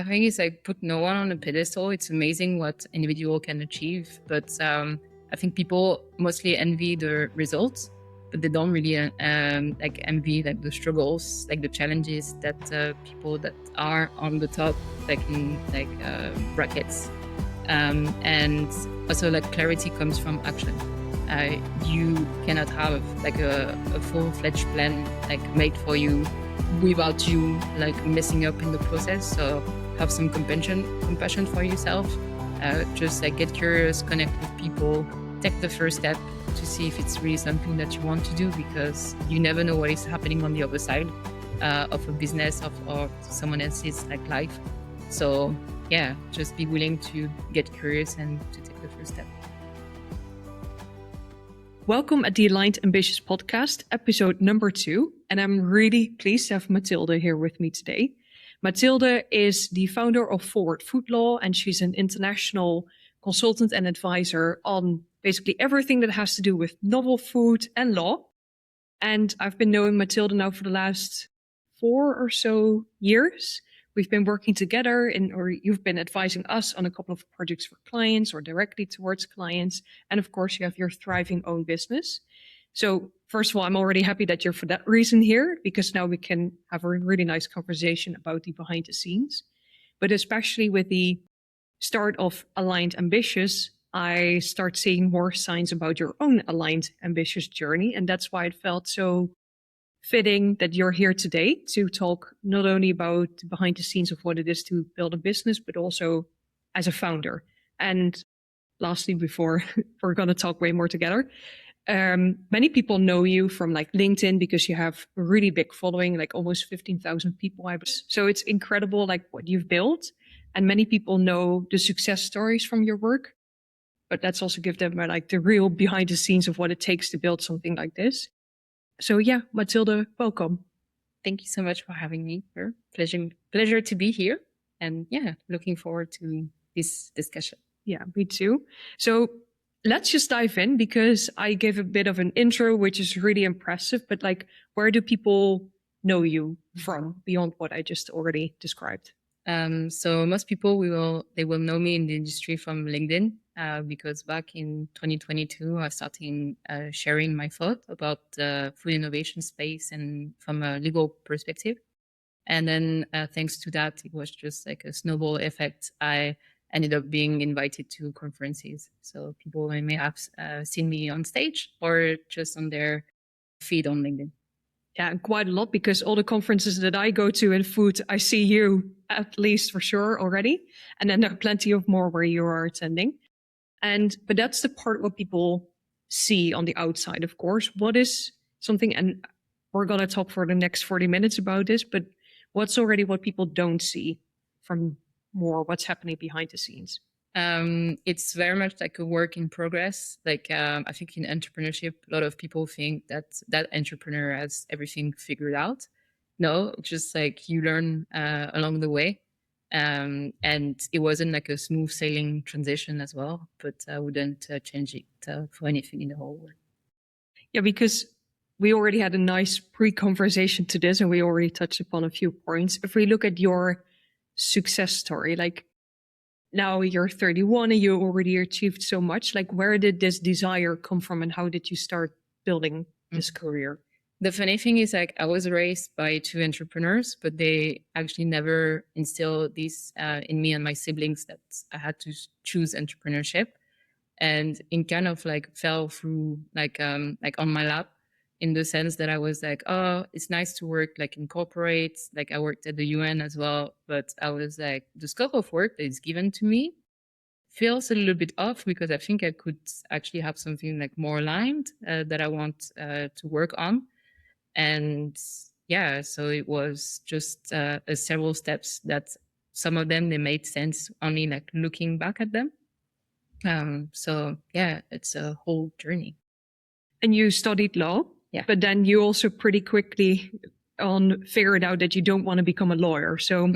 I think it's like put no one on a pedestal. It's amazing what individual can achieve, but I think people mostly envy the results, but they don't really like envy like the struggles, like the challenges that people that are on the top, like in like brackets, and also like clarity comes from action. You cannot have like a full-fledged plan like made for you without you like messing up in the process. So have some compassion for yourself. Just like get curious, connect with people, take the first step to see if it's really something that you want to do, because you never know what is happening on the other side of a business or someone else's like life. So yeah, just be willing to get curious and to take the first step. Welcome at the Aligned Ambitious podcast, episode number 2. And I'm really pleased to have Mathilde here with me today. Mathilde is the founder of Forward Food Law, and she's an international consultant and advisor on basically everything that has to do with novel food and law. And I've been knowing Mathilde now for the last 4 or so years. We've been working together or you've been advising us on a couple of projects for clients or directly towards clients. And of course, you have your thriving own business. So first of all, I'm already happy that you're for that reason here, because now we can have a really nice conversation about the behind the scenes. But especially with the start of Aligned Ambitious, I start seeing more signs about your own Aligned Ambitious journey. And that's why it felt so fitting that you're here today to talk not only about the behind the scenes of what it is to build a business, but also as a founder. And lastly, before we're going to talk way more together, many people know you from like LinkedIn because you have a really big following, like almost 15,000 people. So it's incredible, like what you've built. And many people know the success stories from your work, but let's also give them like the real behind the scenes of what it takes to build something like this. So yeah, Mathilde, welcome. Thank you so much for having me here. Pleasure to be here. And yeah, looking forward to this discussion. Yeah, me too. So let's just dive in, because I gave a bit of an intro, which is really impressive, but like, where do people know you from beyond what I just already described? So most people they will know me in the industry from LinkedIn, because back in 2022, I started sharing my thought about the food innovation space and from a legal perspective. And then thanks to that, it was just like a snowball effect. I ended up being invited to conferences. So people may have seen me on stage or just on their feed on LinkedIn. Yeah, quite a lot, because all the conferences that I go to in food, I see you at least for sure already. And then there are plenty of more where you are attending. But that's the part what people see on the outside, of course. What is something, and we're going to talk for the next 40 minutes about this, but what's already what people don't see from more what's happening behind the scenes? It's very much like a work in progress. Like I think in entrepreneurship, a lot of people think that entrepreneur has everything figured out. No, just like you learn along the way. And it wasn't like a smooth sailing transition as well, but I wouldn't change it for anything in the whole world. Yeah, because we already had a nice pre-conversation to this and we already touched upon a few points. If we look at your success story, like now you're 31 and you already achieved so much, like where did this desire come from and how did you start building this career? The funny thing is, like, I was raised by 2 entrepreneurs, but they actually never instilled this in me and my siblings that I had to choose entrepreneurship. And it kind of like fell through like on my lap, in the sense that I was like, oh, it's nice to work like in corporates. Like I worked at the UN as well, but I was like, the scope of work that is given to me feels a little bit off, because I think I could actually have something like more aligned that I want to work on. And yeah, so it was just several steps that some of them, they made sense only like looking back at them. So yeah, it's a whole journey. And you studied law, yeah, but then you also pretty quickly figured out that you don't want to become a lawyer. So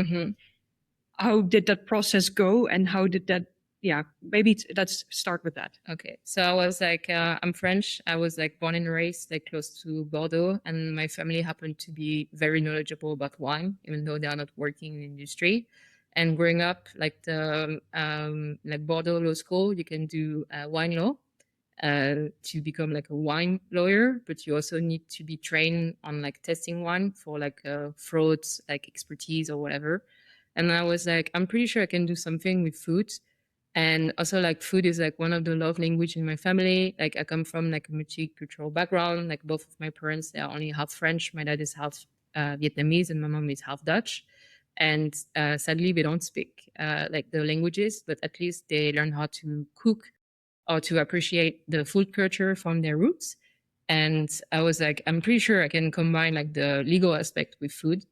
how did that process go, and how did that, maybe let's start with that. Okay, so I was like, I'm French. I was like born and raised like close to Bordeaux, and my family happened to be very knowledgeable about wine, even though they are not working in the industry. And growing up, like the like Bordeaux Law School, you can do wine law to become like a wine lawyer, but you also need to be trained on like testing wine for like frauds, like expertise or whatever. And I was like, I'm pretty sure I can do something with food. And also like food is like one of the love language in my family. Like I come from like a multicultural background. Like both of my parents, they are only half French. My dad is half Vietnamese and my mom is half Dutch. And sadly, they don't speak like the languages, but at least they learn how to cook or to appreciate the food culture from their roots. And I was like, I'm pretty sure I can combine like the legal aspect with food.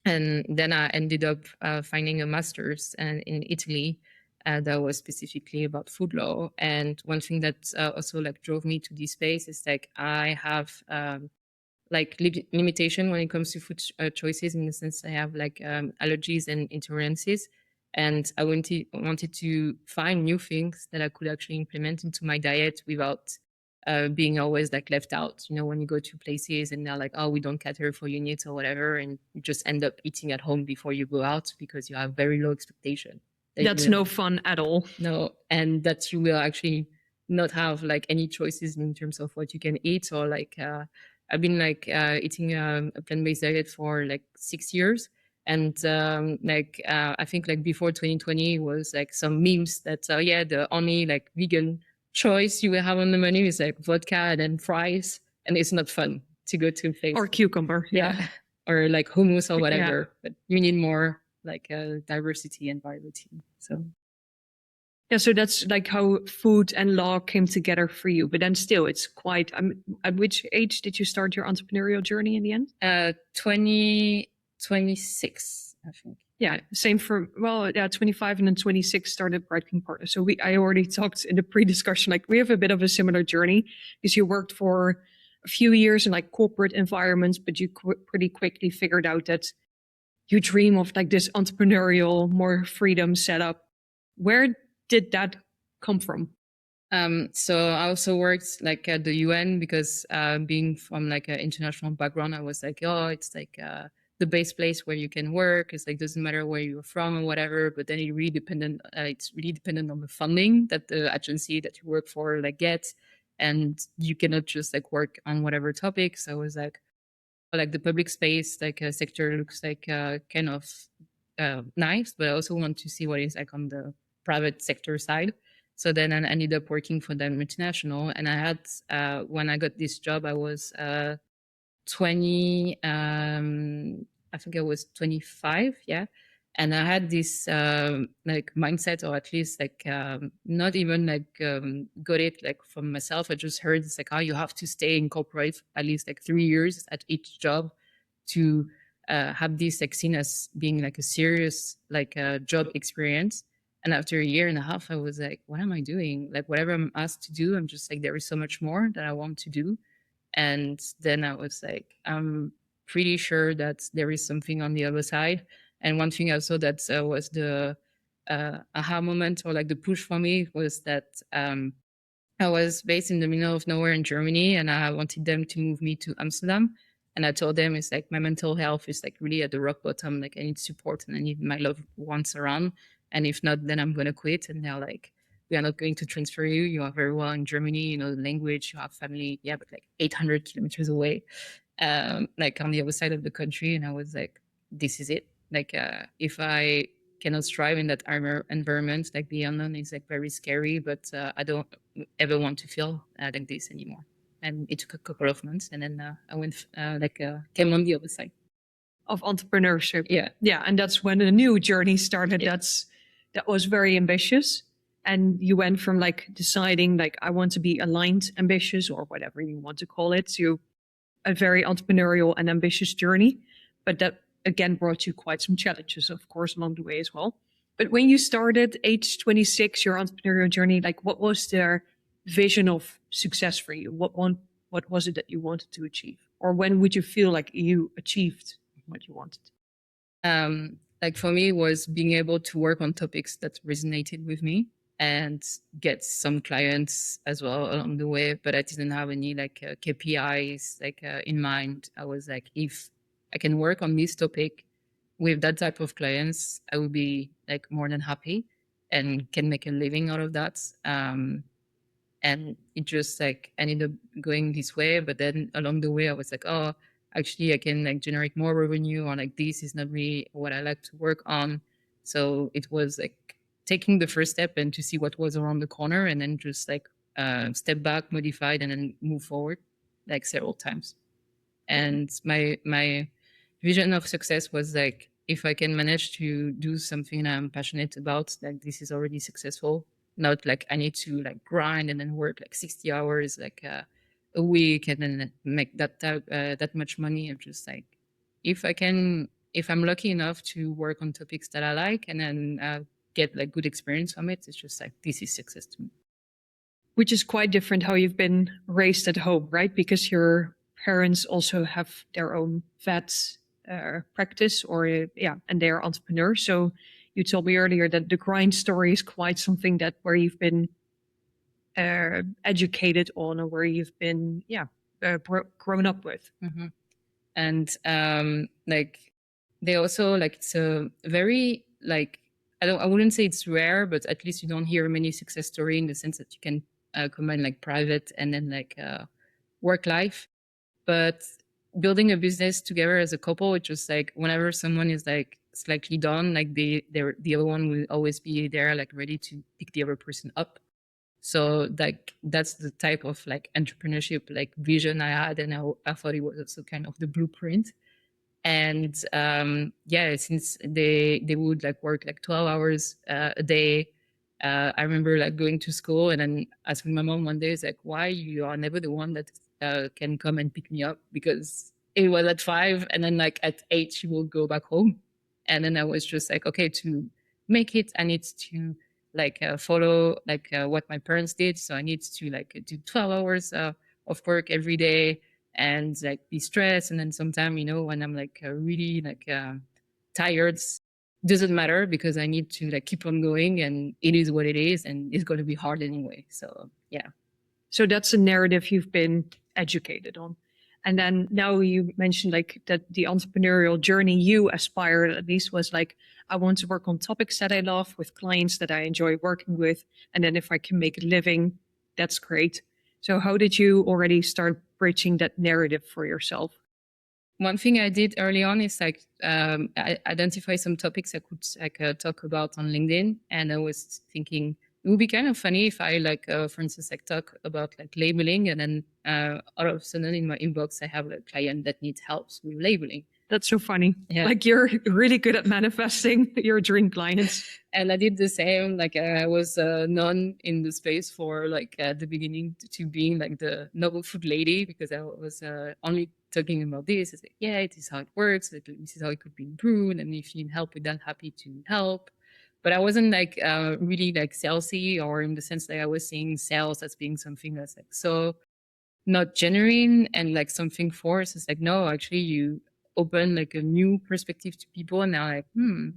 And then I ended up finding a master's in Italy that was specifically about food law. And one thing that also like drove me to this space is like I have like limitation when it comes to food choices, in the sense I have like allergies and intolerances. And I wanted to find new things that I could actually implement into my diet without being always like left out. You know, when you go to places and they're like, oh, we don't cater for your needs or whatever, and you just end up eating at home before you go out because you have very low expectation. That's no fun at all. No, and that you will actually not have like any choices in terms of what you can eat, or like I've been like eating a plant-based diet for like 6 years. And I think like before 2020 was like some memes that yeah, the only like vegan choice you will have on the menu is like vodka and then fries, and it's not fun to go to a place. Or cucumber. Yeah. Or like hummus or Yeah. whatever. But you need more like diversity and variety. So Yeah, so that's like how food and law came together for you. But then still, it's quite. At which age did you start your entrepreneurial journey in the end? 26, I think. Yeah, same for, well, yeah, 25 and then 26 started Bright King Partners. So I already talked in the pre-discussion, like we have a bit of a similar journey because you worked for a few years in like corporate environments, but you pretty quickly figured out that you dream of like this entrepreneurial, more freedom setup. Where did that come from? So I also worked like at the UN because being from like an international background, I was like, oh, it's like the best place where you can work. It's like doesn't matter where you're from or whatever. But then it's really dependent on the funding that the agency that you work for like gets, and you cannot just like work on whatever topic. So I was like the public space like sector looks like kind of nice, but I also want to see what is like on the private sector side. So then I ended up working for the multinational, and I had when I got this job, I was 20. I think I was 25. Yeah. And I had this like mindset, or at least like not even like got it like from myself. I just heard it's like, oh, you have to stay in corporate at least like 3 years at each job to have this like seen as being like a serious like job experience. And after a year and a half, I was like, what am I doing? Like whatever I'm asked to do, I'm just like, there is so much more that I want to do. And then I was like, I'm pretty sure that there is something on the other side. And one thing I saw that was the aha moment, or like the push for me, was that I was based in the middle of nowhere in Germany, and I wanted them to move me to Amsterdam. And I told them it's like my mental health is like really at the rock bottom. Like I need support and I need my loved ones around. And if not, then I'm gonna quit. And they're like, we are not going to transfer you. You are very well in Germany. You know the language. You have family. Yeah, but like 800 kilometers away, like on the other side of the country. And I was like, this is it. Like if I cannot strive in that environment, like the unknown is like very scary. But I don't ever want to feel like this anymore. And it took a couple of months, and then I went came on the other side of entrepreneurship. Yeah, and that's when a new journey started. Yeah. That was very ambitious, and you went from like deciding like I want to be aligned ambitious or whatever you want to call it to a very entrepreneurial and ambitious journey. But that again brought you quite some challenges, of course, along the way as well. But when you started age 26, your entrepreneurial journey, like what was their vision of success for you? What was it that you wanted to achieve? Or when would you feel like you achieved what you wanted? Like for me, was being able to work on topics that resonated with me and get some clients as well along the way. But I didn't have any like KPIs like in mind. I was like, if I can work on this topic with that type of clients, I would be like more than happy and can make a living out of that. And it just like ended up going this way. But then along the way, I was like, oh, actually, I can like generate more revenue, or like this is not really what I like to work on. So it was like taking the first step and to see what was around the corner, and then just like step back, modified, and then move forward like several times. And my vision of success was like, if I can manage to do something I'm passionate about, like this is already successful. Not like I need to like grind and then work like 60 hours like a week and then make that much money. I'm just like, if I can, if I'm lucky enough to work on topics that I like and then get like good experience from it, it's just like this is success to me. Which is quite different how you've been raised at home, right? Because your parents also have their own vet practice, or yeah, and they're entrepreneurs. So you told me earlier that the grind story is quite something that where you've been educated on, or where you've been, yeah, grown up with. Mm-hmm. And like they also like it's a very like I wouldn't say it's rare, but at least you don't hear many success story in the sense that you can combine like private and then like work life. But building a business together as a couple, it's just like whenever someone is like slightly down, like they're the other one will always be there, like ready to pick the other person up. So like that's the type of like entrepreneurship like vision I had, and I thought it was also kind of the blueprint. And yeah, since they would like work like 12 hours a day. I remember like going to school and then asking my mom one day, it's like, why you are never the one that can come and pick me up? Because it was at 5 and then like at 8 she will go back home. And then I was just like, okay, to make it I need to like follow like what my parents did. So I need to like do 12 hours of work every day and like be stressed. And then sometimes, you know, when I'm like really like tired, doesn't matter because I need to like keep on going and it is what it is and it's going to be hard anyway. So yeah. So that's a narrative you've been educated on. And then now you mentioned like that the entrepreneurial journey you aspired at least was like, I want to work on topics that I love with clients that I enjoy working with. And then if I can make a living, that's great. So how did you already start bridging that narrative for yourself? One thing I did early on is like identify some topics I could like talk about on LinkedIn, and I was thinking it would be kind of funny if I like, for instance, like talk about like labeling, and then all of a sudden in my inbox I have a client that needs help with labeling. That's so funny. Yeah. Like you're really good at manifesting your dream clients. And I did the same. Like I was known in the space for like at the beginning to being like the novel food lady because I was only talking about this. It's like, yeah, this is how it works. Like, this is how it could be improved. And if you need help with that, happy to help. But I wasn't like really like salesy, or in the sense that I was seeing sales as being something that's like so not genuine and like something forced. It's like, no, actually you open like a new perspective to people, and now like,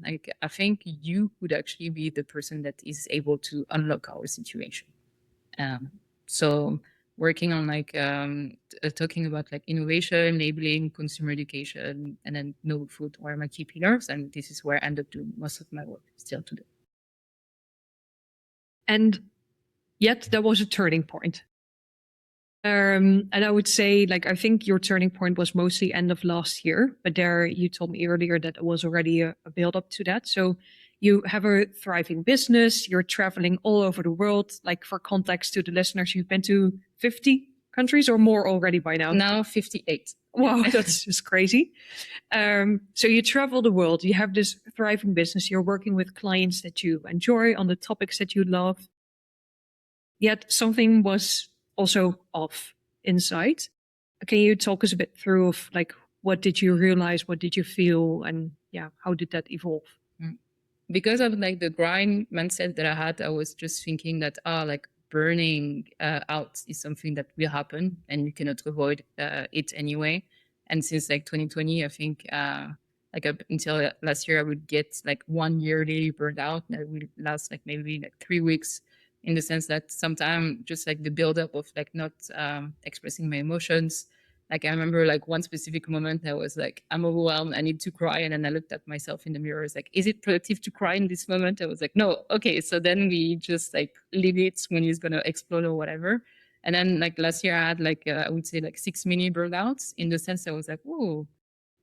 like I think you could actually be the person that is able to unlock our situation. So working on like talking about like innovation, labeling, consumer education, and then novel food were my key pillars, and this is where I end up doing most of my work still today. And yet there was a turning point. And I would say, like, I think your turning point was mostly end of last year, but there you told me earlier that it was already a build up to that. So you have a thriving business, you're traveling all over the world. Like, for context to the listeners, you've been to 50 countries or more already by now. Now 58. Wow, that's just crazy. So you travel the world, you have this thriving business, you're working with clients that you enjoy on the topics that you love. Yet something was also off inside. Can you talk us a bit through of like what did you realize, what did you feel, and yeah, how did that evolve? Because of like the grind mindset that I had, I was just thinking that like burning out is something that will happen and you cannot avoid it anyway. And since like 2020, I think like up until last year, I would get like 1 year daily burned out that would last like maybe like 3 weeks, in the sense that sometimes just like the buildup of like not expressing my emotions, Like I remember like one specific moment I was like, I'm overwhelmed, I need to cry. And then I looked at myself in the mirror. I was like, is it productive to cry in this moment? I was like, no. Okay. So then we just like leave it when it's going to explode or whatever. And then like last year I had like, I would say like 6 mini burnouts, in the sense I was like, whoa,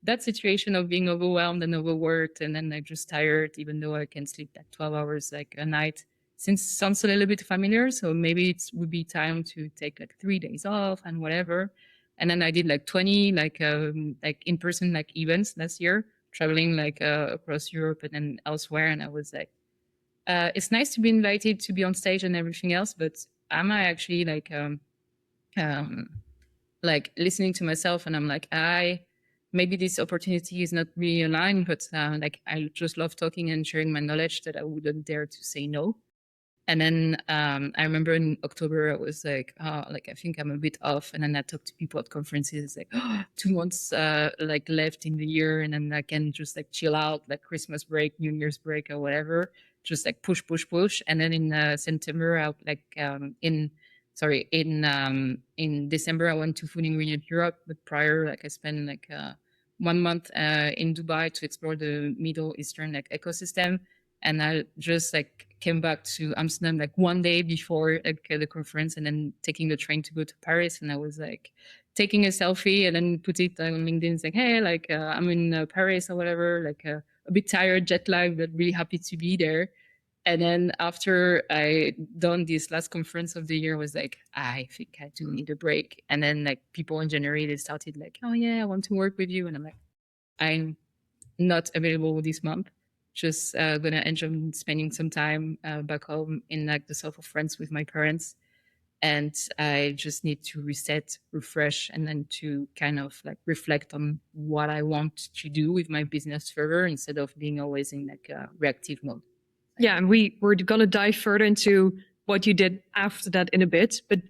that situation of being overwhelmed and overworked and then like just tired, even though I can sleep like 12 hours like a night, since sounds a little bit familiar. So maybe it would be time to take like 3 days off and whatever. And then I did like 20 like in-person like events last year, traveling like across Europe and then elsewhere. And I was like, it's nice to be invited to be on stage and everything else, but am I actually um, like listening to myself? And I'm like, maybe this opportunity is not really aligned, but like I just love talking and sharing my knowledge, that I wouldn't dare to say no. And then I remember in October, I was like, oh, like I think I'm a bit off. And then I talked to people at conferences, like, oh, 2 months like left in the year, and then I can just like chill out, like Christmas break, New Year's break, or whatever. Just like push, push, push. And then in September, I like in December, I went to Food Ingredient Europe. But prior, like I spent like 1 month in Dubai to explore the Middle Eastern like ecosystem. And I just like came back to Amsterdam like one day before like the conference, and then taking the train to go to Paris. And I was like taking a selfie and then put it on LinkedIn. It's like, hey, like I'm in Paris or whatever, like a bit tired, jet lag, but really happy to be there. And then after I done this last conference of the year, was like, I think I do need a break. And then like people in January, they started like, oh yeah, I want to work with you. And I'm like, I'm not available this month. Just gonna enjoy spending some time back home in like the south of France with my parents. And I just need to reset, refresh, and then to kind of like reflect on what I want to do with my business further, instead of being always in like a reactive mode. Yeah, and we're going to dive further into what you did after that in a bit. But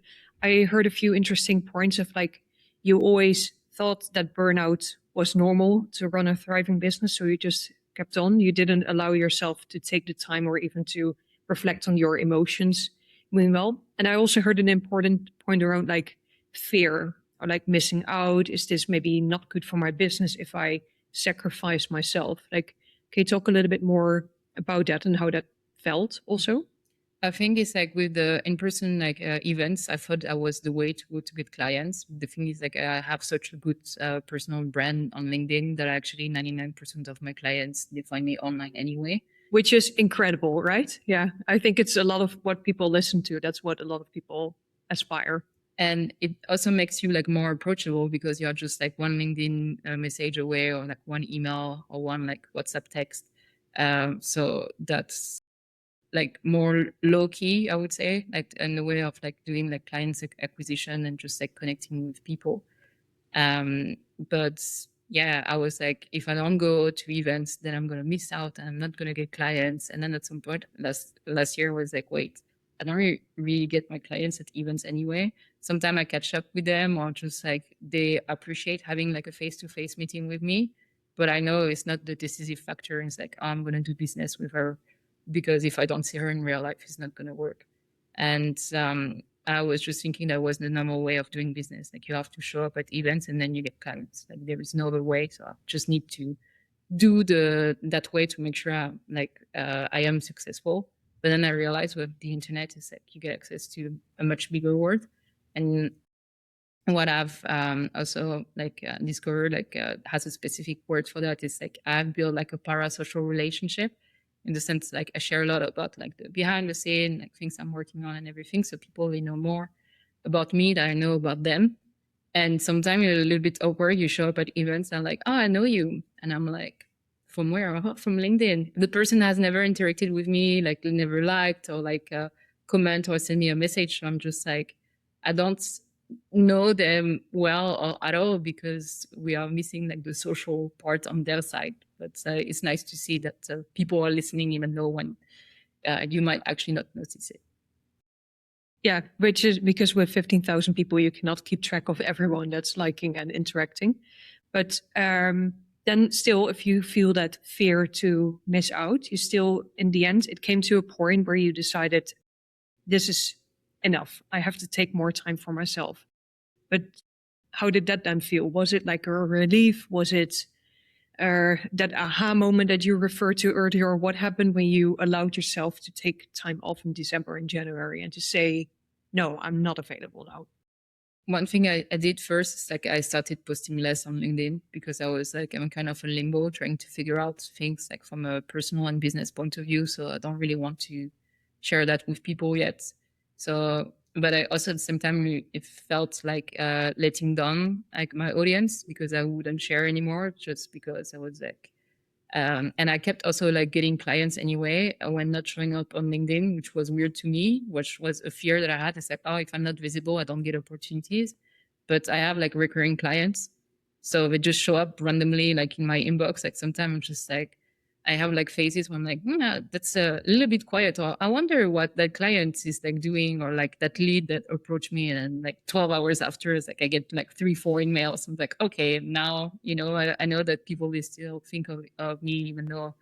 I heard a few interesting points of like you always thought that burnout was normal to run a thriving business, so you just kept on. You didn't allow yourself to take the time or even to reflect on your emotions. Meanwhile, and I also heard an important point around like fear or like missing out. Is this maybe not good for my business if I sacrifice myself? Like, can you talk a little bit more about that and how that felt also? I think it's like with the in-person like events, I thought I was the way to go to get clients. The thing is like I have such a good personal brand on LinkedIn that actually 99% of my clients, they find me online anyway. Which is incredible, right? Yeah. I think it's a lot of what people listen to. That's what a lot of people aspire. And it also makes you like more approachable, because you're just like one LinkedIn message away, or like one email, or one like WhatsApp text. So that's like more low key, I would say, like in the way of like doing like clients acquisition and just like connecting with people. But yeah, I was like, if I don't go to events, then I'm gonna miss out and I'm not gonna get clients. And then at some point last year was like, wait, I don't really get my clients at events anyway. Sometimes I catch up with them, or just like they appreciate having like a face-to-face meeting with me. But I know it's not the decisive factor. It's like, oh, I'm gonna do business with her, because if I don't see her in real life, it's not gonna work. And I was just thinking that was the normal way of doing business. Like you have to show up at events and then you get clients. Like there is no other way. So I just need to do that way to make sure I am successful. But then I realized with the internet is like you get access to a much bigger world. And what I've also like discovered has a specific word for that, is like I've built like a parasocial relationship, in the sense like I share a lot about like the behind the scene, like things I'm working on and everything, so people they know more about me than I know about them. And sometimes you're a little bit awkward. You show up at events and like, oh, I know you. And I'm like, from where? Oh, from LinkedIn. The person has never interacted with me, like never liked or like comment or send me a message. So I'm just like, I don't know them well or at all, because we are missing like the social part on their side. But it's nice to see that people are listening, even though when you might actually not notice it. Yeah, which is because with 15,000 people, you cannot keep track of everyone that's liking and interacting. But then still, if you feel that fear to miss out, you still, in the end, it came to a point where you decided, this is enough. I have to take more time for myself. But how did that then feel? Was it like a relief? Was it that aha moment that you referred to earlier? What happened when you allowed yourself to take time off in December and January and to say, no, I'm not available now? One thing I did first is like I started posting less on LinkedIn because I was like, I'm kind of in limbo trying to figure out things like from a personal and business point of view. So I don't really want to share that with people yet. So, but I also at the same time, it felt like letting down like my audience because I wouldn't share anymore just because I was like, and I kept also like getting clients anyway when not showing up on LinkedIn, which was weird to me, which was a fear that I had. It's like, oh, if I'm not visible, I don't get opportunities. But I have like recurring clients. So they just show up randomly, like in my inbox. Like sometimes I'm just like, I have like phases where I'm like, that's a little bit quiet. Or I wonder what that client is like doing, or like that lead that approached me. And like 12 hours after, it's like I get like 3, 4 emails. I'm like, okay, now, I know that people will still think of me, even though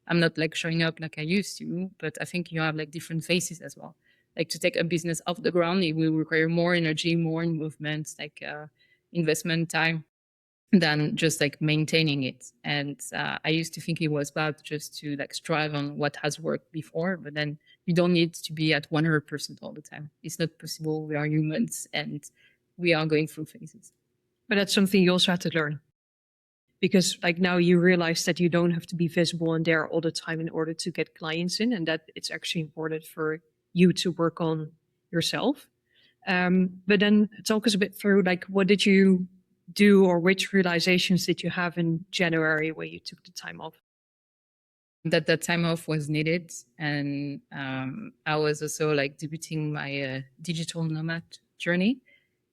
I'm not like showing up like I used to. But I think you have like different phases as well. Like to take a business off the ground, it will require more energy, more movement, like investment time than just like maintaining it. And I used to think it was bad just to like strive on what has worked before, but then you don't need to be at 100% all the time. It's not possible. We are humans and we are going through phases. But that's something you also had to learn, because like now you realize that you don't have to be visible and there all the time in order to get clients in, and that it's actually important for you to work on yourself. But then talk us a bit through like what did you do, or which realizations did you have in January where you took the time off? That time off was needed, and I was also like debuting my digital nomad journey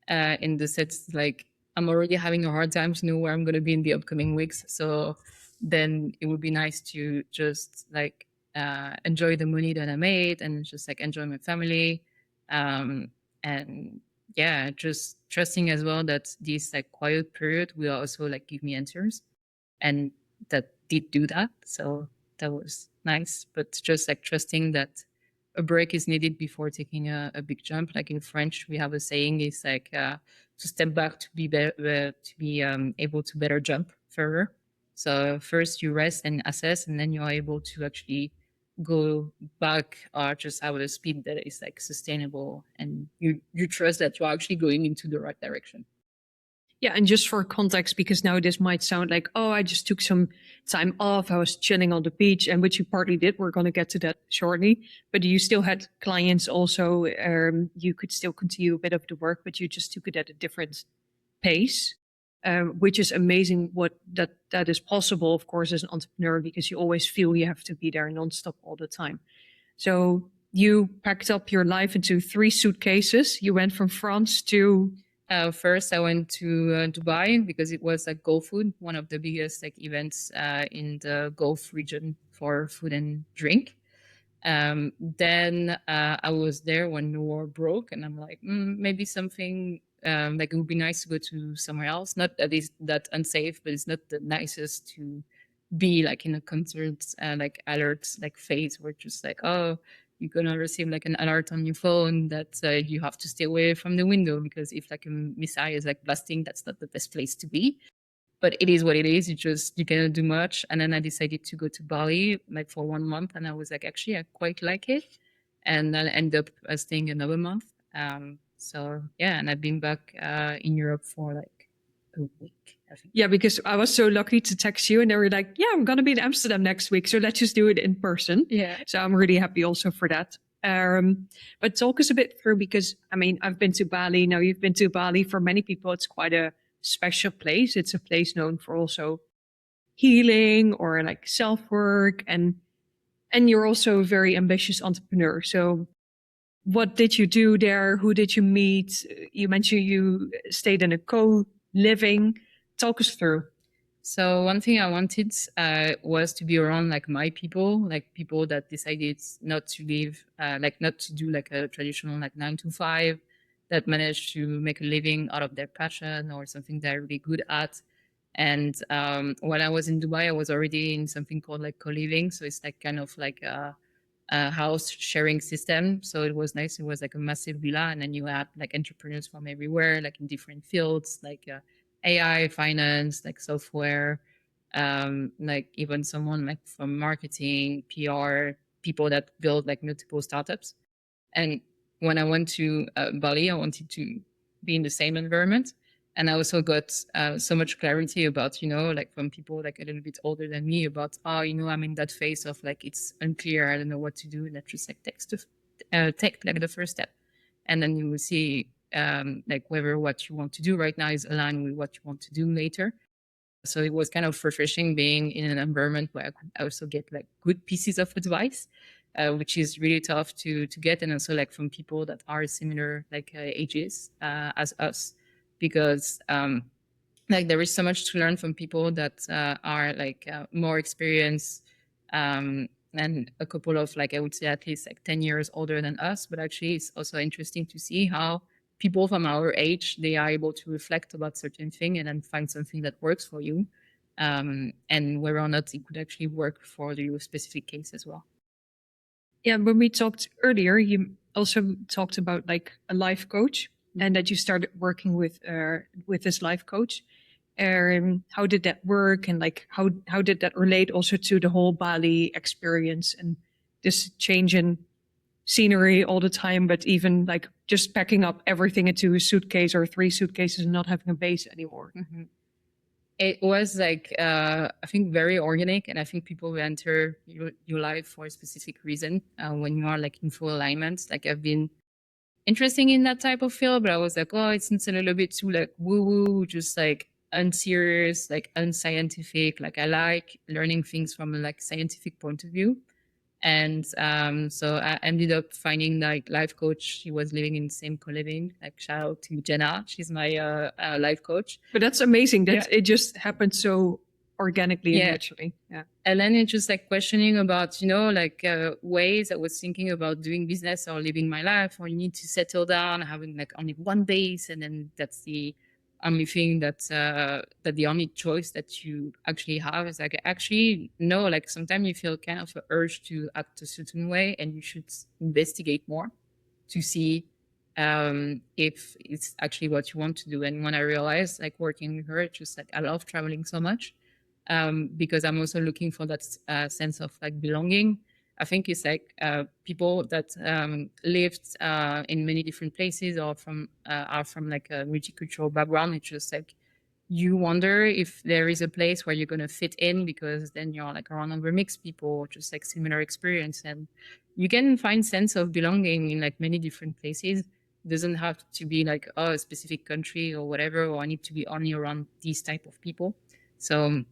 in the sense like I'm already having a hard time to know where I'm going to be in the upcoming weeks. So then it would be nice to just like enjoy the money that I made and just like enjoy my family. Um, and yeah, just trusting as well that this like quiet period will also like give me answers. And that did do that. So that was nice. But just like trusting that a break is needed before taking a big jump. Like in French, we have a saying: "Is like to step back to be able to better jump further." So first you rest and assess, and then you're able to actually go back or just have a speed that is like sustainable, and you trust that you're actually going into the right direction. Yeah, and just for context, because now this might sound like, oh, I just took some time off, I was chilling on the beach, and which you partly did. We're going to get to that shortly. But you still had clients also. You could still continue a bit of the work, but you just took it at a different pace, which is amazing. What that is possible, of course, as an entrepreneur, because you always feel you have to be there nonstop all the time. So you packed up your life into 3 suitcases. You went from France to first, I went to Dubai because it was like Gulf Food, one of the biggest like events in the Gulf region for food and drink. Then I was there when the war broke, and I'm like, maybe something like it would be nice to go to somewhere else. Not that it's that unsafe, but it's not the nicest to be like in a concert like alert like phase where just like, oh, you're gonna receive like an alert on your phone that you have to stay away from the window because if like a missile is like blasting, that's not the best place to be. But it is what it is. You cannot do much. And then I decided to go to Bali like for 1 month, and I was like, actually, I quite like it. And I ended up staying another month. So yeah, and I've been back in Europe for like a week, I think. Yeah, because I was so lucky to text you and they were like, yeah, I'm going to be in Amsterdam next week. So let's just do it in person. Yeah. So I'm really happy also for that. But talk us a bit through, because I mean, I've been to Bali. Now you've been to Bali. For many people, it's quite a special place. It's a place known for also healing or like self-work. And you're also a very ambitious entrepreneur. So what did you do there? Who did you meet? You mentioned you stayed in a co-living. Talk us through. So one thing I wanted was to be around like my people, like people that decided not to live, like not to do like a traditional like 9 to 5, that managed to make a living out of their passion or something they're really good at. And when I was in Dubai, I was already in something called like co-living. So it's like kind of like house sharing system. So it was nice. It was like a massive villa, and then you had like entrepreneurs from everywhere, like in different fields, like AI, finance, like software, like even someone like from marketing, PR, people that build like multiple startups. And when I went to Bali, I wanted to be in the same environment. And I also got so much clarity about, like from people like a little bit older than me about, I'm in that phase of like, it's unclear. I don't know what to do. Let's just like take like the first step. And then you will see like whether what you want to do right now is aligned with what you want to do later. So it was kind of refreshing being in an environment where I could also get like good pieces of advice, which is really tough to get, and also like from people that are similar like ages as us, because like there is so much to learn from people that are like more experienced, and a couple of like I would say at least like 10 years older than us. But actually it's also interesting to see how people from our age, they are able to reflect about certain thing and then find something that works for you, and whether or not it could actually work for your specific case as well. Yeah, when we talked earlier, you also talked about like a life coach and that you started working with this life coach. How did that work, and like how did that relate also to the whole Bali experience and this change in scenery all the time, but even like just packing up everything into a suitcase or 3 suitcases and not having a base anymore? Mm-hmm. It was like I think very organic, and I think people will enter your life for a specific reason when you are like in full alignment. Like I've been interesting in that type of field, but I was like, oh, it seems a little bit too like woo woo, just like unserious, like unscientific. Like I like learning things from a like scientific point of view. And so I ended up finding like life coach. She was living in the same co-living. Like shout out to Jenna, she's my life coach. But that's amazing that it just happened so organically and Yeah. naturally. Yeah. And then it's just like questioning about, like ways I was thinking about doing business or living my life, or you need to settle down, having like only one base, and then that's the only thing that the only choice that you actually have is like actually no, like sometimes you feel kind of an urge to act a certain way, and you should investigate more to see if it's actually what you want to do. And when I realized like working with her, it's just like I love traveling so much, because I'm also looking for that sense of like belonging. I think it's like people that lived in many different places or are from like a multicultural background. It's just like you wonder if there is a place where you're going to fit in, because then you're like around other mixed people, just like similar experience, and you can find sense of belonging in like many different places. It doesn't have to be like, oh, a specific country or whatever, or I need to be only around these type of people. So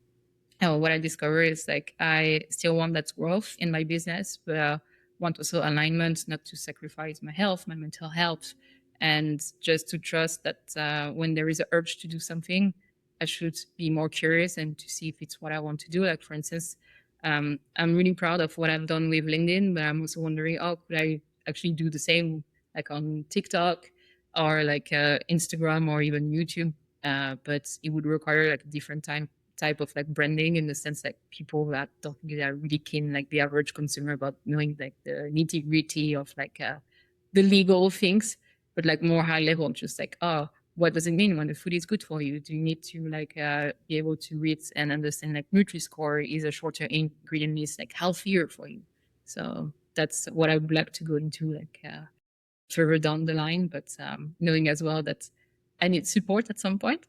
what I discovered is like I still want that growth in my business, but want also alignment, not to sacrifice my health, my mental health, and just to trust that when there is an urge to do something, I should be more curious and to see if it's what I want to do. Like for instance, I'm really proud of what I've done with LinkedIn, but I'm also wondering, oh, could I actually do the same like on TikTok or like Instagram or even YouTube? But it would require like a different type of like branding, in the sense like people that don't think they are really keen, like the average consumer, about knowing like the nitty gritty of like the legal things, but like more high level, just like, oh, what does it mean when the food is good for you? Do you need to like be able to read and understand like Nutri-Score? Is a shorter ingredient list like healthier for you? So that's what I would like to go into like further down the line, but knowing as well that I need support at some point.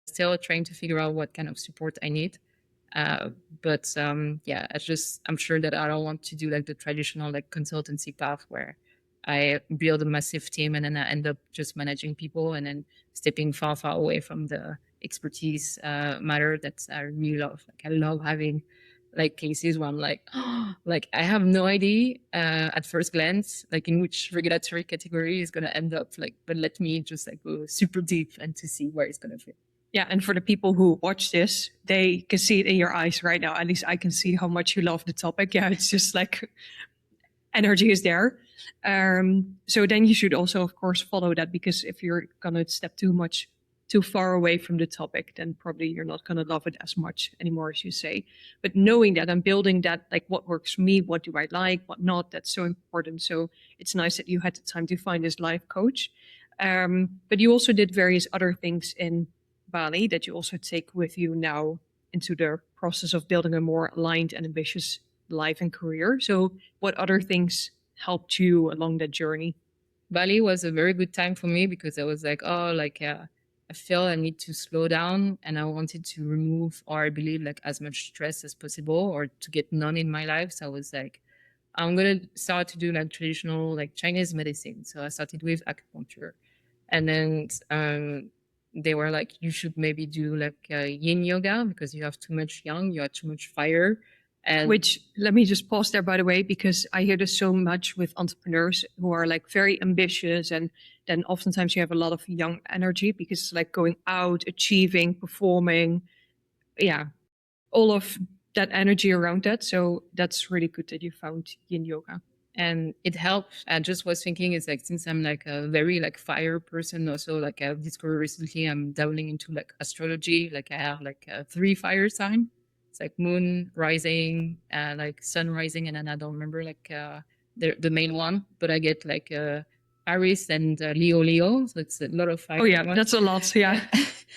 Still trying to figure out what kind of support I need. But yeah, I'm sure that I don't want to do like the traditional like consultancy path where I build a massive team and then I end up just managing people and then stepping far, far away from the expertise matter that I really love. Like I love having like cases where I'm like, oh, like I have no idea at first glance, like in which regulatory category is going to end up, like, but let me just like go super deep and to see where it's going to fit. Yeah, and for the people who watch this, they can see it in your eyes right now. At least I can see how much you love the topic. Yeah, it's just like energy is there. So then you should also, of course, follow that, because if you're gonna step too much too far away from the topic, then probably you're not going to love it as much anymore, as you say. But knowing that and building that, like what works for me, what do I like, what not, that's so important. So it's nice that you had the time to find this life coach. But you also did various other things in Bali that you also take with you now into the process of building a more aligned and ambitious life and career. So, what other things helped you along that journey? Bali was a very good time for me because I was like, oh, like I feel I need to slow down and I wanted to remove, or I believe, like as much stress as possible or to get none in my life. So I was like, I'm gonna start to do like traditional like Chinese medicine. So I started with acupuncture, and then they were like, you should maybe do like yin yoga because you have too much yang, you have too much fire. And Which, let me just pause there, by the way, because I hear this so much with entrepreneurs who are like very ambitious, and then oftentimes you have a lot of young energy because it's like going out, achieving, performing. Yeah, all of that energy around that. So that's really good that you found yin yoga. And it helped. I just was thinking, it's like, since I'm like a very like fire person, also like I've discovered recently I'm dabbling into like astrology. Like I have like a 3 fire sign. It's like moon rising, like sun rising, and then I don't remember like the main one, but I get like Aries and Leo. So it's a lot of fire. Oh yeah, that's a lot. Yeah,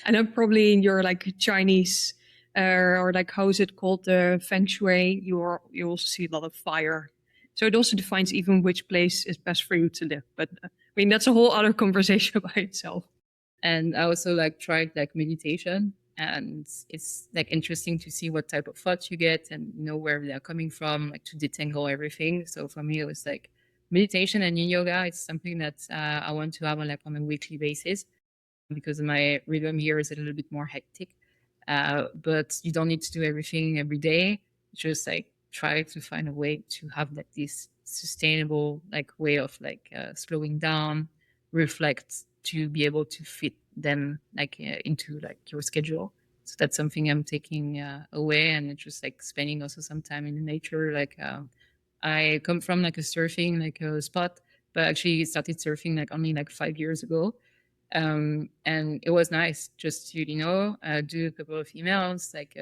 and then probably in your like Chinese or like how is it called, the feng shui, you also see a lot of fire. So it also defines even which place is best for you to live. But I mean that's a whole other conversation by itself. And I also like tried like meditation, and it's like interesting to see what type of thoughts you get and know where they're coming from, like to detangle everything. So for me, it was like meditation and yin yoga. It's something that I want to have on like on a weekly basis because my rhythm here is a little bit more hectic. But you don't need to do everything every day. Just like try to find a way to have like this sustainable like way of like slowing down, reflect to be able to fit them like into like your schedule. So that's something I'm taking away, and just like spending also some time in nature. Like I come from like a surfing like a spot, but actually started surfing like only like 5 years ago. And it was nice just to do a couple of emails, like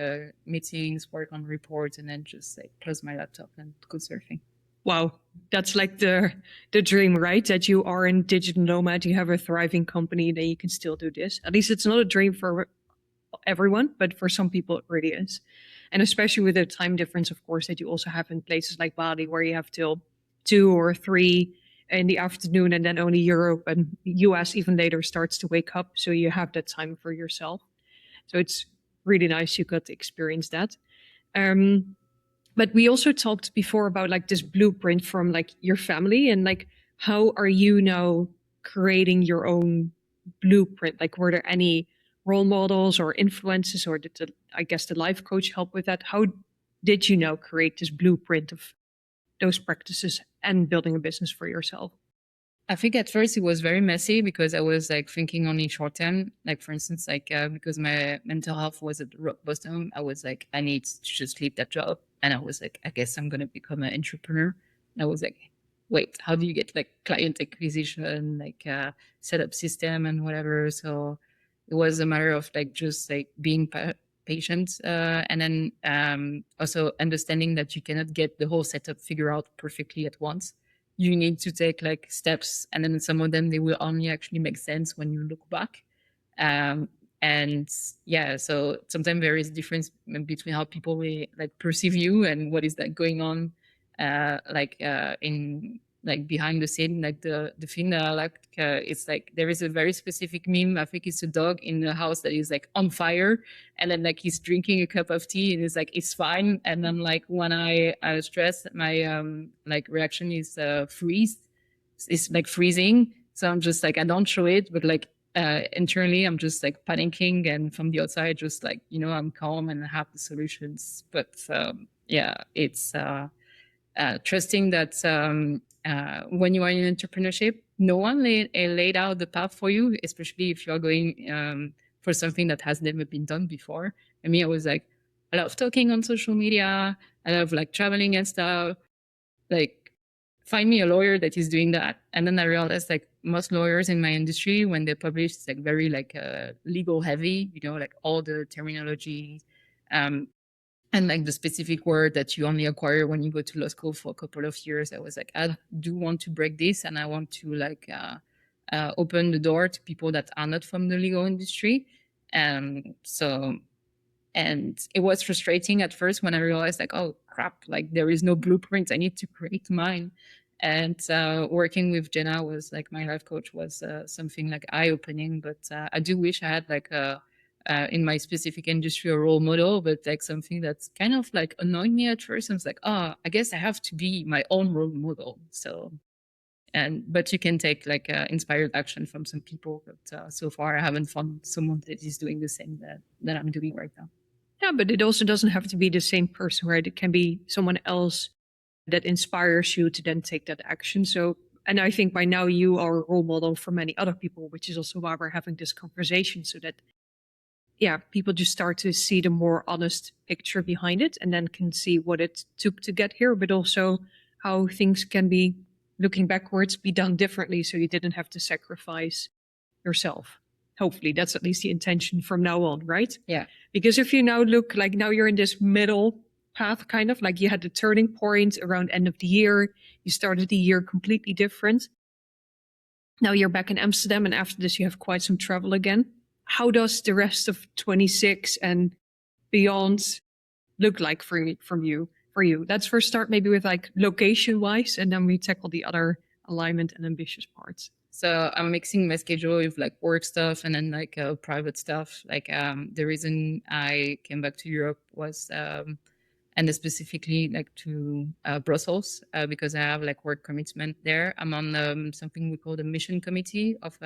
meetings, work on reports, and then just like close my laptop and go surfing. Wow, that's like the dream, right? That you are in digital nomad, you have a thriving company, then you can still do this. At least it's not a dream for everyone, but for some people it really is. And especially with the time difference, of course, that you also have in places like Bali where you have till 2 or 3 in the afternoon, and then only Europe and US even later starts to wake up. So you have that time for yourself. So it's really nice you got to experience that. Um, but we also talked before about like this blueprint from like your family, and like how are you now creating your own blueprint? Like were there any role models or influences, or did I guess the life coach help with that? How did you now create this blueprint of those practices and building a business for yourself? I think at first it was very messy because I was like thinking only short term. Like for instance, like because my mental health was at rock bottom, I was like, I need to just leave that job, and I was like, I guess I'm gonna become an entrepreneur. And I was like, wait, how do you get like client acquisition, like set up system and whatever? So it was a matter of like just like being patient, and then also understanding that you cannot get the whole setup figured out perfectly at once. You need to take like steps, and then some of them they will only actually make sense when you look back. um, and yeah, so sometimes there is a difference between how people will like perceive you and what is that going on in like behind the scene. Like the thing that I like, it's like there is a very specific meme. I think it's a dog in the house that is like on fire, and then like he's drinking a cup of tea and it's like it's fine. And then like when I stress, my like reaction is freeze. It's like freezing. So I'm just like, I don't show it, but like internally I'm just like panicking, and from the outside just like I'm calm and I have the solutions. But yeah, it's trusting that when you are in entrepreneurship, no one laid out the path for you, especially if you're going for something that has never been done before. I mean, I was like, I love talking on social media, I love like traveling and stuff. Like find me a lawyer that is doing that. And then I realized like most lawyers in my industry, when they publish, it's like very like legal heavy, you know, like all the terminology, um, and like the specific word that you only acquire when you go to law school for a couple of years. I was like, I do want to break this, and I want to like open the door to people that are not from the legal industry. So and it was frustrating at first when I realized like, oh crap, like there is no blueprint. I need to create mine. And working with Jenna was like my life coach was something like eye opening. But I do wish I had like a in my specific industry a role model, but like something that's kind of like annoyed me at first. I was like, oh, I guess I have to be my own role model. So and but you can take like inspired action from some people. But so far, I haven't found someone that is doing the same that I'm doing right now. Yeah, but it also doesn't have to be the same person, right? It can be someone else that inspires you to then take that action. So, and I think by now you are a role model for many other people, which is also why we're having this conversation so that, yeah, people just start to see the more honest picture behind it and then can see what it took to get here, but also how things can be, looking backwards, be done differently so you didn't have to sacrifice yourself. Hopefully, that's at least the intention from now on, right? Yeah. Because if you now look like now you're in this middle path, kind of like you had the turning point around end of the year, you started the year completely different. Now you're back in Amsterdam, and after this, you have quite some travel again. How does the rest of 26 and beyond look like for you? Let's first start maybe with like location wise, and then we tackle the other alignment and ambitious parts. So I'm mixing my schedule with like work stuff and then like private stuff. Like the reason I came back to Europe was and specifically like to Brussels because I have like work commitment there. I'm on something we call the mission committee of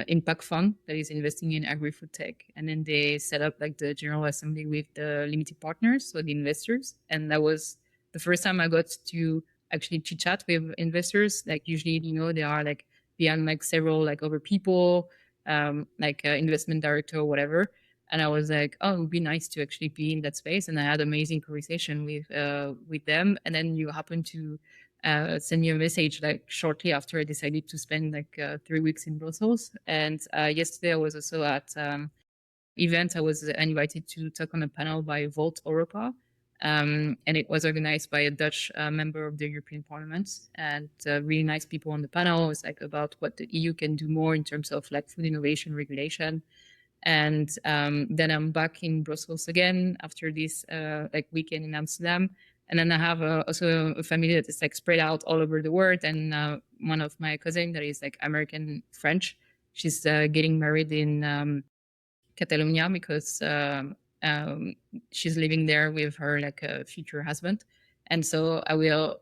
impact fund that is investing in agri-food tech, and then they set up like the general assembly with the limited partners, so the investors, and that was the first time I got to actually chit chat with investors. Like usually, you know, they are like behind like several like other people, like investment director or whatever. And I was like, oh, it would be nice to actually be in that space. And I had amazing conversation with them. And then you happen to send me a message like shortly after I decided to spend like 3 weeks in Brussels. And yesterday I was also at event. I was invited to talk on a panel by Volt Europa. And it was organized by a Dutch member of the European Parliament, and really nice people on the panel. It was like about what the EU can do more in terms of like food innovation regulation. And then I'm back in Brussels again after this like weekend in Amsterdam. And then I have also a family that is like spread out all over the world. And one of my cousins that is like American French, she's getting married in Catalonia because she's living there with her like future husband. And so I will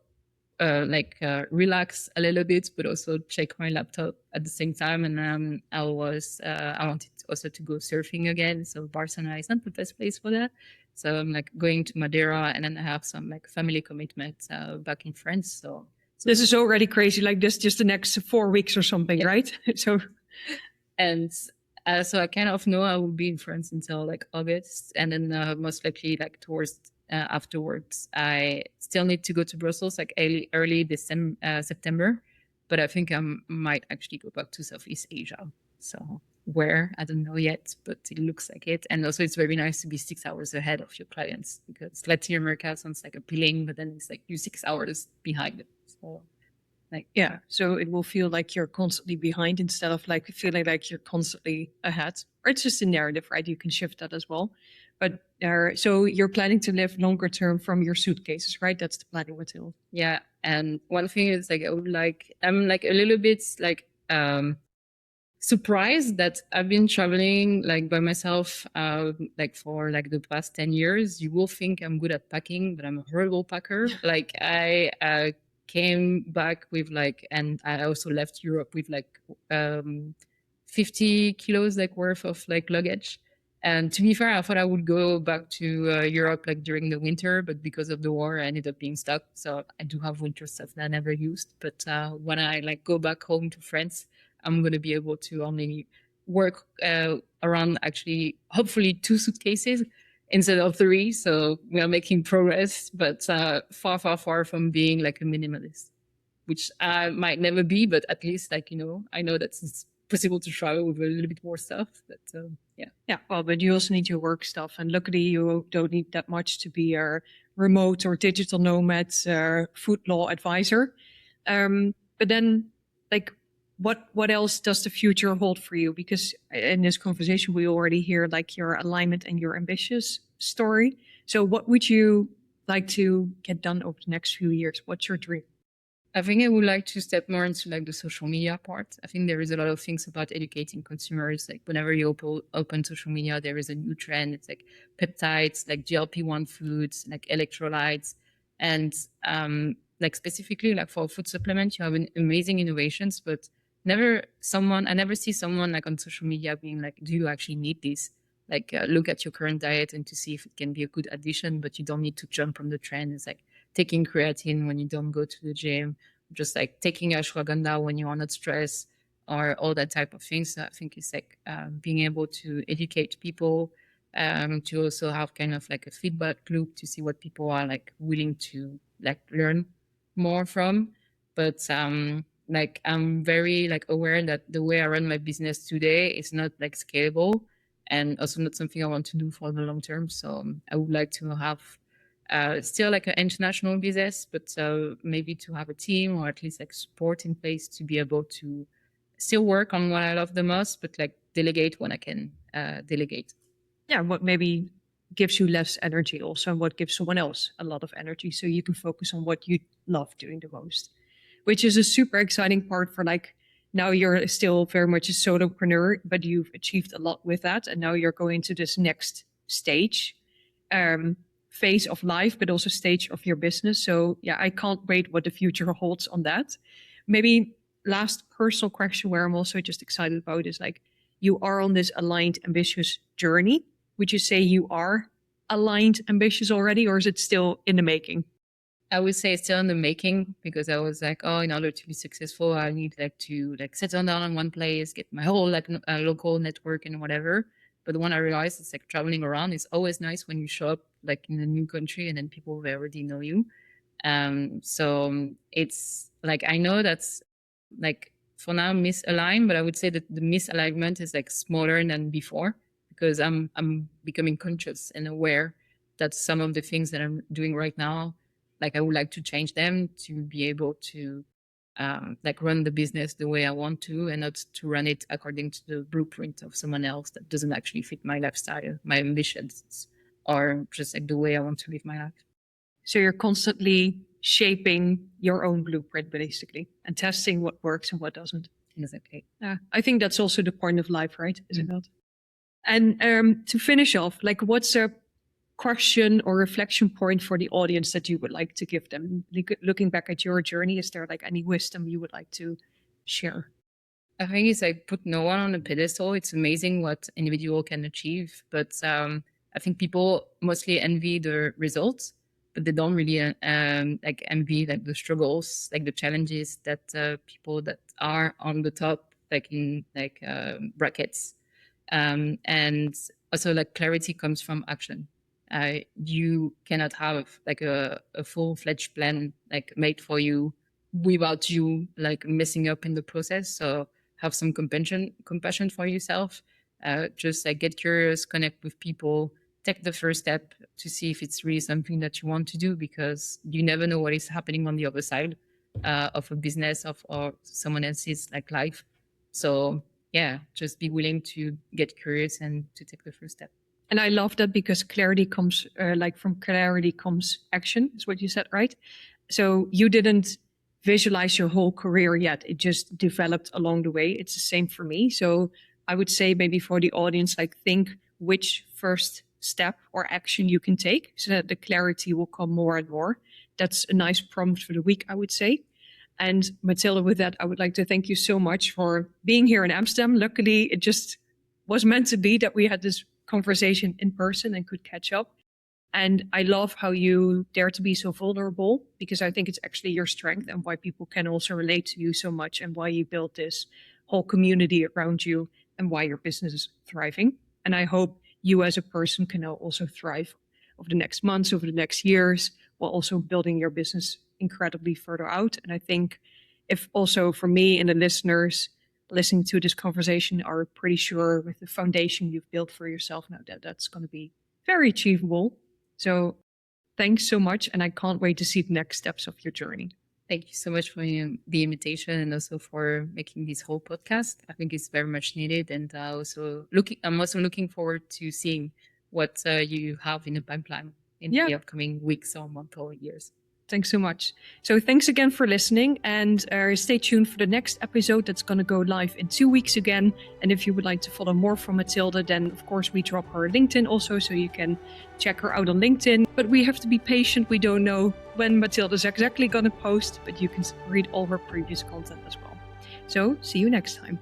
relax a little bit, but also check my laptop at the same time. And I wanted also to go surfing again. So Barcelona is not the best place for that. So I'm like going to Madeira, and then I have some like family commitments back in France. So this is already crazy. Like this, just the next 4 weeks or something, yeah. Right? So, and so I kind of know I will be in France until like August, and then most likely like towards afterwards, I still need to go to Brussels like early December, September, but I think I might actually go back to Southeast Asia. So where, I don't know yet, but it looks like it. And also it's very nice to be 6 hours ahead of your clients, because Latin America sounds like appealing, but then it's like you're 6 hours behind it. So like, yeah, so it will feel like you're constantly behind instead of like feeling like you're constantly ahead. Or it's just a narrative, right? You can shift that as well. But so you're planning to live longer term from your suitcases, right? That's the planning, Mathilde. Yeah, and one thing is like I'm like a little bit like surprised that I've been traveling like by myself like for like the past 10 years. You will think I'm good at packing, but I'm a horrible packer. Like I came back with like, and I also left Europe with like 50 kilos like worth of like luggage. And to be fair, I thought I would go back to Europe like during the winter, but because of the war, I ended up being stuck. So I do have winter stuff that I never used. But when I like go back home to France, I'm going to be able to only work around actually, hopefully 2 suitcases instead of 3. So we are making progress, but far, far, far from being like a minimalist. which I might never be, but at least I know that it's possible to travel with a little bit more stuff. But yeah. Yeah, well, but you also need your work stuff, and luckily you don't need that much to be a remote or digital nomad food law advisor. But then, like, what else does the future hold for you? Because in this conversation, we already hear like your alignment and your ambitious story. So, what would you like to get done over the next few years? What's your dream? I think I would like to step more into like the social media part. I think there is a lot of things about educating consumers. Like whenever you open social media, there is a new trend. It's like peptides, like GLP-1 foods, like electrolytes, and like specifically like for food supplements, you have amazing innovations, but I never see someone like on social media being like, "Do you actually need this?" Like look at your current diet and to see if it can be a good addition, but you don't need to jump from the trend. It's like taking creatine when you don't go to the gym, just like taking ashwagandha when you are not stressed, or all that type of things. So I think it's like being able to educate people, to also have kind of like a feedback loop to see what people are like willing to like learn more from. But like I'm very like aware that the way I run my business today is not like scalable, and also not something I want to do for the long term. So I would like to have still like an international business, but maybe to have a team or at least like support in place to be able to still work on what I love the most, but like delegate when I can delegate. Yeah, what maybe gives you less energy also, and what gives someone else a lot of energy, so you can focus on what you love doing the most, which is a super exciting part for like now you're still very much a solopreneur, but you've achieved a lot with that, and now you're going to this next stage, um, phase of life, but also stage of your business. So yeah, I can't wait what the future holds on that. Maybe last personal question where I'm also just excited about is like you are on this aligned ambitious journey. Would you say you are aligned ambitious already, or is it still in the making? I would say it's still in the making, because I was like, oh, in order to be successful, I need like to like settle down in one place, get my whole like local network and whatever. But when I realized it's like traveling around, it's always nice when you show up like in a new country and then people already know you. So it's like I know that's like for now misaligned, but I would say that the misalignment is like smaller than before, because I'm becoming conscious and aware that some of the things that I'm doing right now, like I would like to change them to be able to like run the business the way I want to, and not to run it according to the blueprint of someone else that doesn't actually fit my lifestyle, my ambitions, or just like the way I want to live my life. So you're constantly shaping your own blueprint, basically, and testing what works and what doesn't. Exactly. Yeah, I think that's also the point of life, right? Is it not? And to finish off, like, what's a question or reflection point for the audience that you would like to give them? Looking back at your journey, is there like any wisdom you would like to share? I think it's like put no one on a pedestal. It's amazing what individual can achieve, but I think people mostly envy the results, but they don't really like envy like the struggles, like the challenges that people that are on the top, like in like brackets, and also like clarity comes from action. You cannot have like a full-fledged plan like made for you without you like messing up in the process. So have some compassion for yourself. Just like get curious, connect with people, take the first step to see if it's really something that you want to do, because you never know what is happening on the other side of a business of or someone else's like life. So yeah, just be willing to get curious and to take the first step. And I love that because clarity comes, like from clarity comes action, is what you said, right? So you didn't visualize your whole career yet. It just developed along the way. It's the same for me. So I would say maybe for the audience, like think which first step or action you can take so that the clarity will come more and more. That's a nice prompt for the week, I would say. And Mathilde, with that, I would like to thank you so much for being here in Amsterdam. Luckily, it just was meant to be that we had this conversation in person and could catch up. And I love how you dare to be so vulnerable, because I think it's actually your strength and why people can also relate to you so much, and why you built this whole community around you, and why your business is thriving. And I hope you as a person can now also thrive over the next months, over the next years, while also building your business incredibly further out. And I think if also for me and the listeners listening to this conversation are pretty sure with the foundation you've built for yourself now that that's going to be very achievable. So thanks so much. And I can't wait to see the next steps of your journey. Thank you so much for the invitation and also for making this whole podcast. I think it's very much needed, and I'm also looking forward to seeing what you have in the pipeline in the upcoming weeks or months or years. Thanks so much. So thanks again for listening, and stay tuned for the next episode that's going to go live in 2 weeks again. And if you would like to follow more from Mathilde, then of course we drop her LinkedIn also, so you can check her out on LinkedIn. But we have to be patient. We don't know when Mathilde is exactly going to post, but you can read all her previous content as well. So see you next time.